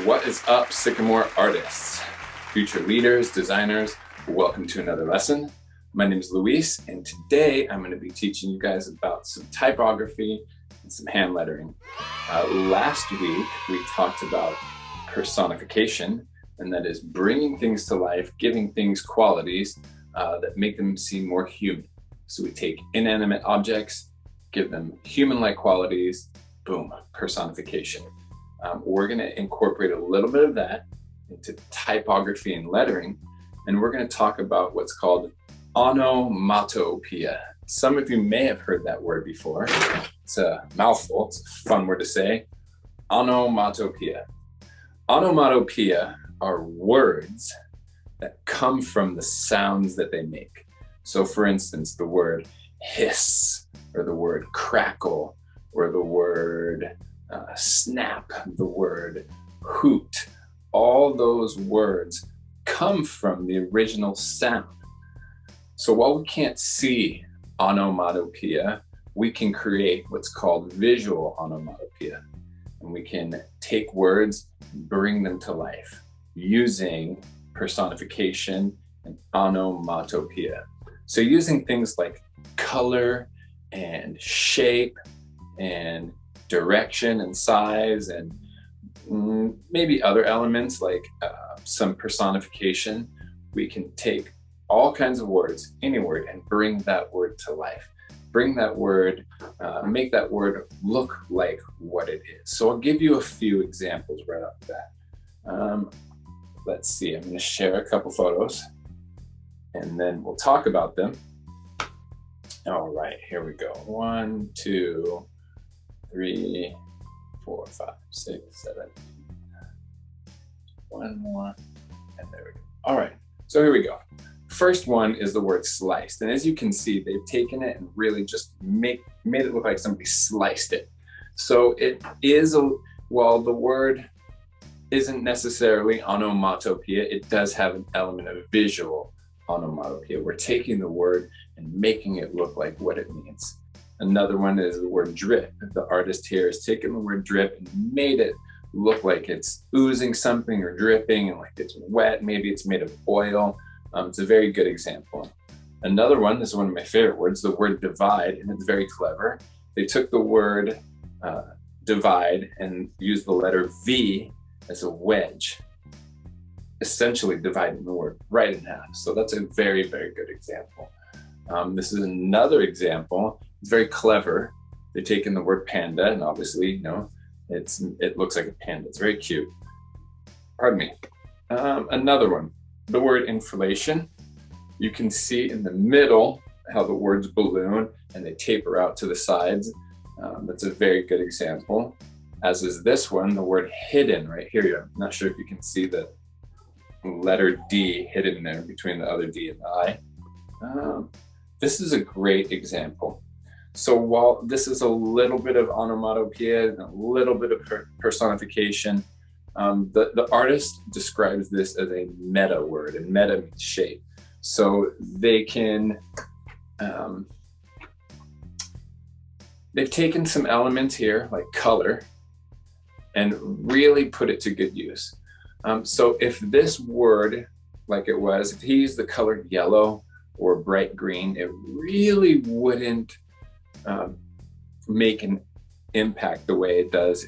What is up, Sycamore artists, future leaders, designers? Welcome to another lesson. My name is Luis, and today I'm going to be teaching you guys about some typography and some hand lettering. Last week, we talked about personification, and that is bringing things to life, giving things qualities that make them seem more human. So we take inanimate objects, give them human-like qualities, boom, personification. We're going to incorporate a little bit of that into typography and lettering, and we're going to talk about what's called onomatopoeia. Some of you may have heard that word before. It's a mouthful. It's a fun word to say. Onomatopoeia. Onomatopoeia are words that come from the sounds that they make. So for instance, the word hiss, or the word crackle, or the word snap, the word hoot, all those words come from the original sound. So while we can't see onomatopoeia, we can create what's called visual onomatopoeia. And we can take words and bring them to life using personification and onomatopoeia. So using things like color and shape and direction and size and maybe other elements like some personification, we can take all kinds of words, any word, and bring that word to life. Bring that word, make that word look like what it is. So I'll give you a few examples right off the bat. Let's see, I'm going to share a couple photos and then we'll talk about them. All right, here we go. 1, 2, 3, 4, 5, 6, 7. One more, and there we go. All right, so here we go. First one is the word sliced. And as you can see, they've taken it and really just made it look like somebody sliced it. So it is, while the word isn't necessarily onomatopoeia, it does have an element of visual onomatopoeia. We're taking the word and making it look like what it means. Another one is the word drip. The artist here has taken the word drip and made it look like it's oozing something or dripping and like it's wet. Maybe it's made of oil. It's a very good example. Another one, this is one of my favorite words, the word divide, and it's very clever. They took the word divide and used the letter V as a wedge, essentially dividing the word right in half. So that's a very, very good example. This is another example. It's very clever. They've taken the word panda, and obviously, you know, it looks like a panda. It's very cute. Pardon me. Another one, the word inflation. You can see in the middle how the words balloon and they taper out to the sides. That's a very good example. As is this one, the word hidden right here. I'm not sure if you can see the letter D hidden there between the other D and the I. This is a great example. So while this is a little bit of onomatopoeia and a little bit of personification, the artist describes this as a meta word, and meta means shape. So they can, they've taken some elements here like color and really put it to good use. So if this word, like it was, if he used the color yellow or bright green, it really wouldn't make an impact the way it does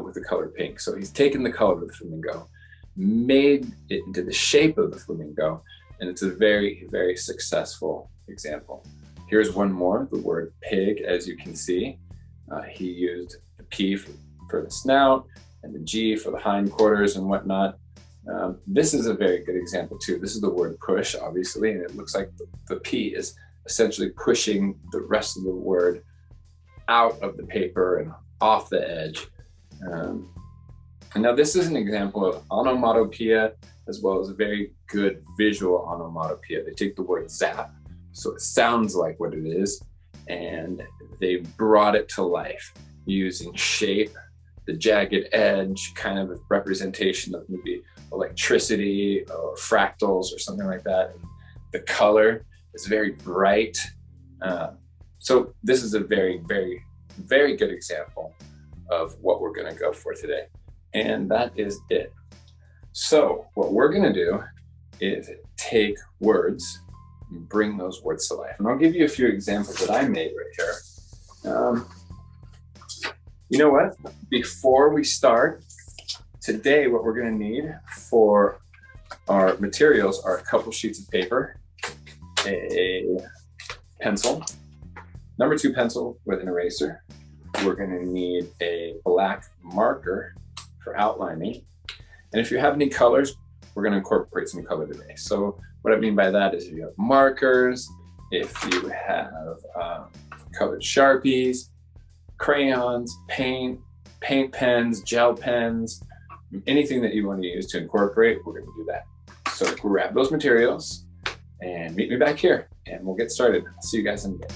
with the color pink. So he's taken the color of the flamingo, made it into the shape of the flamingo, and it's a very, very successful example. Here's one more, the word pig. As you can see, he used the P for the snout and the G for the hindquarters and whatnot. This is a very good example too. This is the word push, obviously, and it looks like the P is essentially pushing the rest of the word out of the paper and off the edge. And now this is an example of onomatopoeia as well as a very good visual onomatopoeia. They take the word zap, so it sounds like what it is, and they brought it to life using shape, the jagged edge, kind of a representation of maybe electricity or fractals or something like that. And the color is very bright. So this is a very, very, very good example of what we're going to go for today. And that is it. So what we're gonna do is take words and bring those words to life. And I'll give you a few examples that I made right here. You know what? Before we start, today what we're gonna need for our materials are a couple sheets of paper, a pencil, number 2 pencil with an eraser. We're gonna need a black marker for outlining. And if you have any colors, we're gonna incorporate some color today. So what I mean by that is if you have markers, if you have colored Sharpies, crayons, paint pens, gel pens, anything that you want to use to incorporate, we're gonna do that. So grab those materials and meet me back here and we'll get started. I'll see you guys in a bit.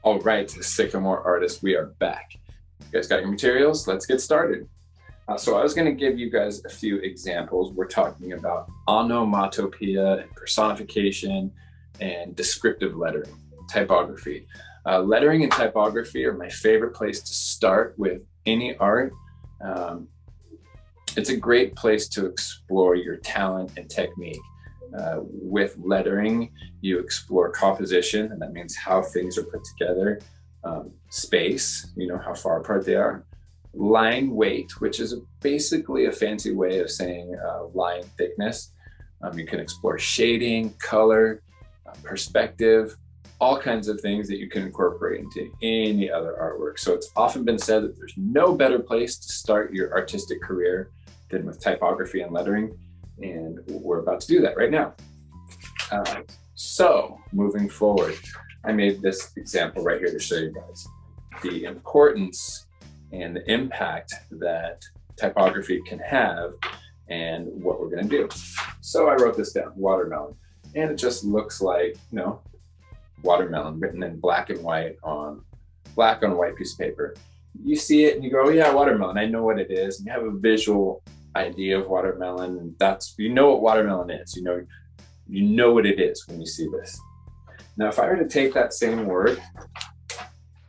All right, Sycamore artists, we are back. You guys got your materials? Let's get started. So I was going to give you guys a few examples. We're talking about onomatopoeia and personification and descriptive lettering, typography. Lettering and typography are my favorite place to start with any art. It's a great place to explore your talent and technique. With lettering, you explore composition, and that means how things are put together. Space, you know, how far apart they are. Line weight, which is basically a fancy way of saying line thickness. You can explore shading, color, perspective, all kinds of things that you can incorporate into any other artwork. So it's often been said that there's no better place to start your artistic career than with typography and lettering. And we're about to do that right now. So moving forward, I made this example right here to show you guys the importance and the impact that typography can have and what we're going to do. So I wrote this down, watermelon, and it just looks like, you know, watermelon written in black and white on black on white piece of paper. You see it and you go, oh yeah, watermelon, I know what it is. And you have a visual idea of watermelon, and that's, you know what watermelon is, you know what it is when you see this. Now if I were to take that same word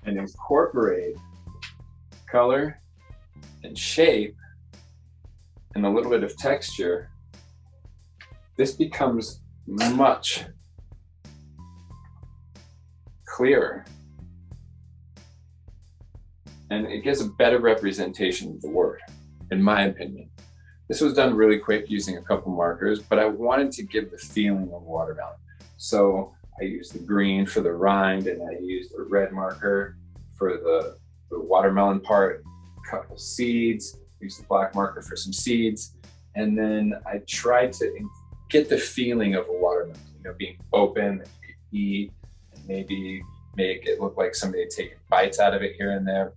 and incorporate color and shape and a little bit of texture, this becomes much clearer and it gives a better representation of the word, in my opinion. This was done really quick using a couple markers, but I wanted to give the feeling of watermelon. So I used the green for the rind and I used the red marker for the watermelon part, a couple seeds, used the black marker for some seeds. And then I tried to get the feeling of a watermelon, you know, being open, that you could eat, and maybe make it look like somebody had taken bites out of it here and there.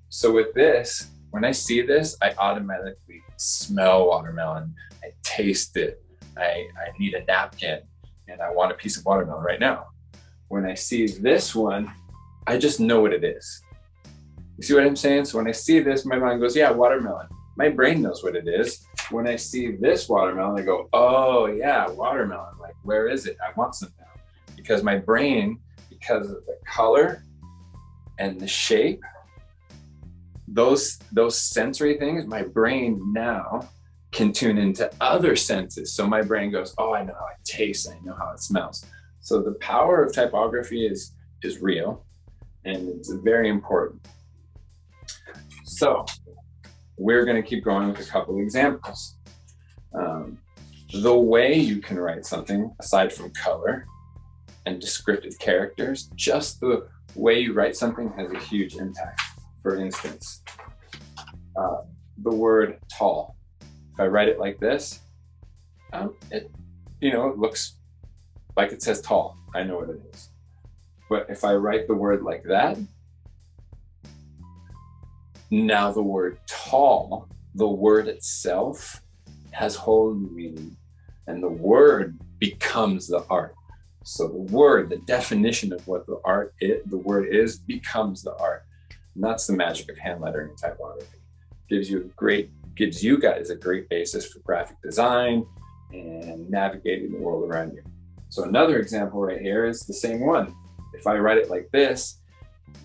So with this, when I see this, I automatically smell watermelon, I taste it, I need a napkin, and I want a piece of watermelon right now. When I see this one, I just know what it is. You see what I'm saying? So when I see this, my mind goes, yeah, watermelon. My brain knows what it is. When I see this watermelon, I go, oh yeah, watermelon. Like, where is it? I want some now. Because my brain, because of the color and the shape, those sensory things, my brain now can tune into other senses. So my brain goes, oh, I know how it tastes, I know how it smells. So the power of typography is real, and it's very important. So we're going to keep going with a couple examples. The way you can write something, aside from color and descriptive characters, just the way you write something has a huge impact. For instance, the word tall. If I write it like this, it looks like it says tall. I know what it is. But if I write the word like that, now the word tall, the word itself has whole new meaning, and the word becomes the art. So the word, the definition of what the word is, becomes the art. And that's the magic of hand lettering and typography. Gives you guys a great basis for graphic design, and navigating the world around you. So another example right here is the same one. If I write it like this,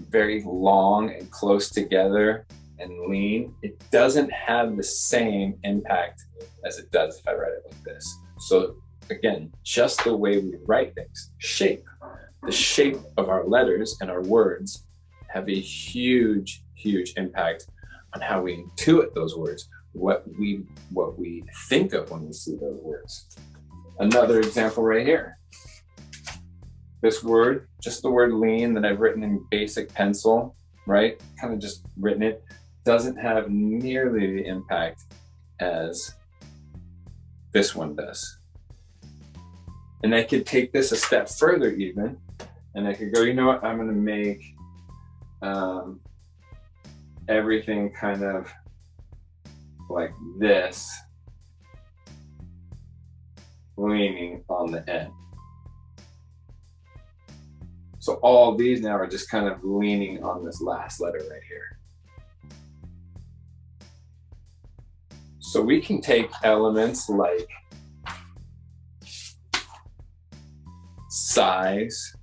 very long and close together and lean, it doesn't have the same impact as it does if I write it like this. So again, just the way we write things, the shape of our letters and our words have a huge, huge impact on how we intuit those words, what we think of when we see those words. Another example right here. This word, just the word lean that I've written in basic pencil, right? Kind of just written it, doesn't have nearly the impact as this one does. And I could take this a step further even, and I could go, you know what, I'm gonna make everything kind of like this, leaning on the end. So all these now are just kind of leaning on this last letter right here. So we can take elements like size,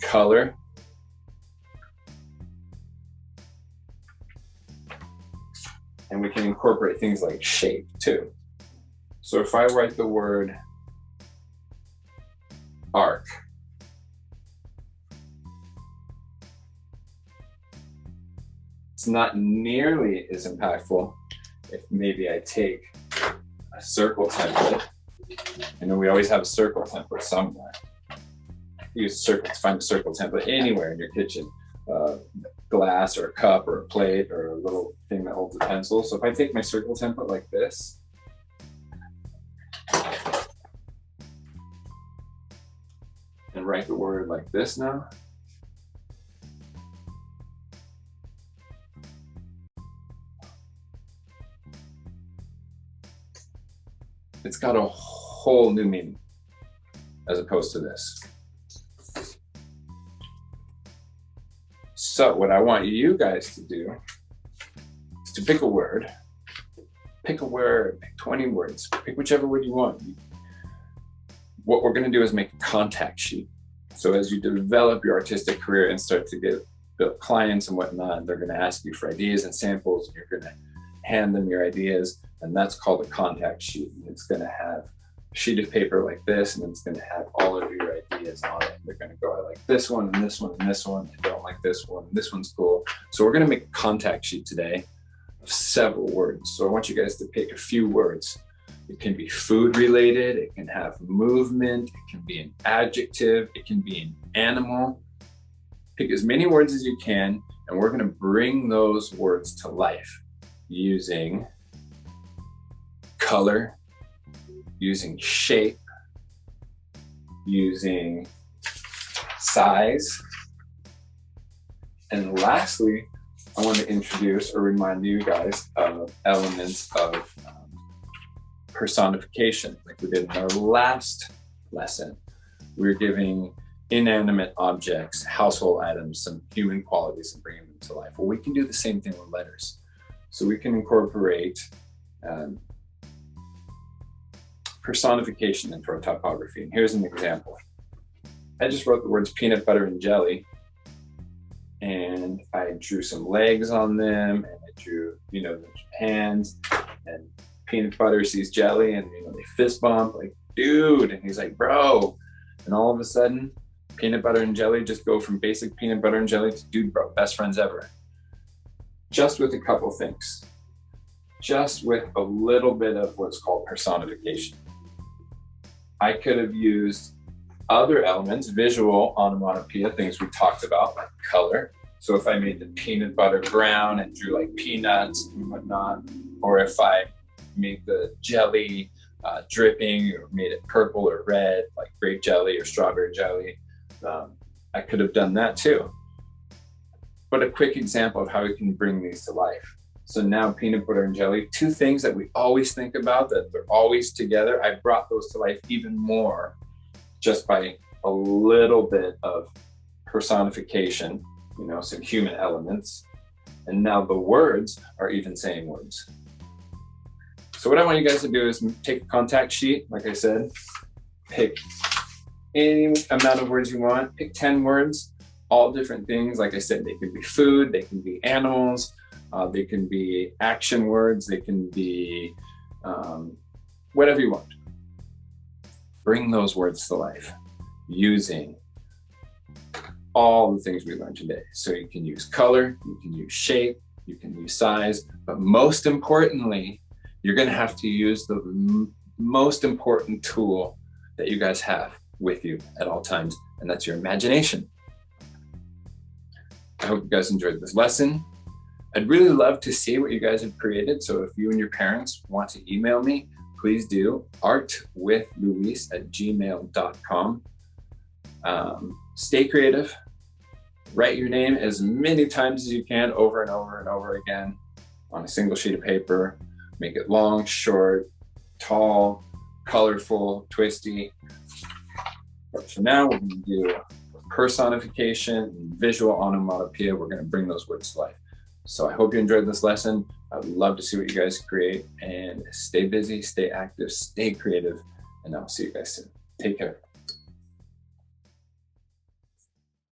color, and we can incorporate things like shape too. So if I write the word arc, it's not nearly as impactful if maybe I take a circle template. I know we always have a circle template somewhere. Use a circle to find a circle template anywhere in your kitchen. Glass or a cup or a plate or a little thing that holds a pencil. So if I take my circle template like this, and write the word like this now, it's got a whole new meaning as opposed to this. So what I want you guys to do is to pick a word, pick 20 words, pick whichever word you want. What we're gonna do is make a contact sheet. So as you develop your artistic career and start to build clients and whatnot, they're gonna ask you for ideas and samples, and you're gonna hand them your ideas, and that's called a contact sheet. And it's gonna have a sheet of paper like this, and it's gonna have all of your ideas on it. They're gonna go, I like this one, and this one, and this one. I don't like this one, and this one's cool. So we're gonna make a contact sheet today of several words. So I want you guys to pick a few words. It can be food related, it can have movement, it can be an adjective, it can be an animal. Pick as many words as you can, and we're gonna bring those words to life using color, using shape, using size. And lastly, I want to introduce or remind you guys of elements of personification, like we did in our last lesson. We were giving inanimate objects, household items, some human qualities and bringing them to life. Well, we can do the same thing with letters. So we can incorporate personification into our typography. And here's an example. I just wrote the words peanut butter and jelly, and I drew some legs on them, and I drew, the hands, and peanut butter sees jelly, and they fist bump, like, dude, and he's like, bro. And all of a sudden, peanut butter and jelly just go from basic peanut butter and jelly to dude, bro, best friends ever. Just with a couple things. Just with a little bit of what's called personification. I could have used other elements, visual onomatopoeia, things we talked about, like color. So if I made the peanut butter brown and drew like peanuts and whatnot, or if I made the jelly dripping or made it purple or red, like grape jelly or strawberry jelly, I could have done that too. But a quick example of how we can bring these to life. So now peanut butter and jelly, two things that we always think about, that they're always together. I brought those to life even more just by a little bit of personification, some human elements. And now the words are even saying words. So what I want you guys to do is take a contact sheet, like I said, pick any amount of words you want, pick 10 words, all different things. Like I said, they can be food, they can be animals, they can be action words, they can be whatever you want. Bring those words to life using all the things we learned today. So you can use color, you can use shape, you can use size, but most importantly, you're going to have to use the most important tool that you guys have with you at all times, and that's your imagination. I hope you guys enjoyed this lesson. I'd really love to see what you guys have created. So if you and your parents want to email me, please do artwithluis@gmail.com. Stay creative. Write your name as many times as you can, over and over and over again, on a single sheet of paper. Make it long, short, tall, colorful, twisty. But for now, we're going to do personification, visual onomatopoeia. We're going to bring those words to life. So I hope you enjoyed this lesson. I'd love to see what you guys create, and stay busy, stay active, stay creative, and I'll see you guys soon. Take care.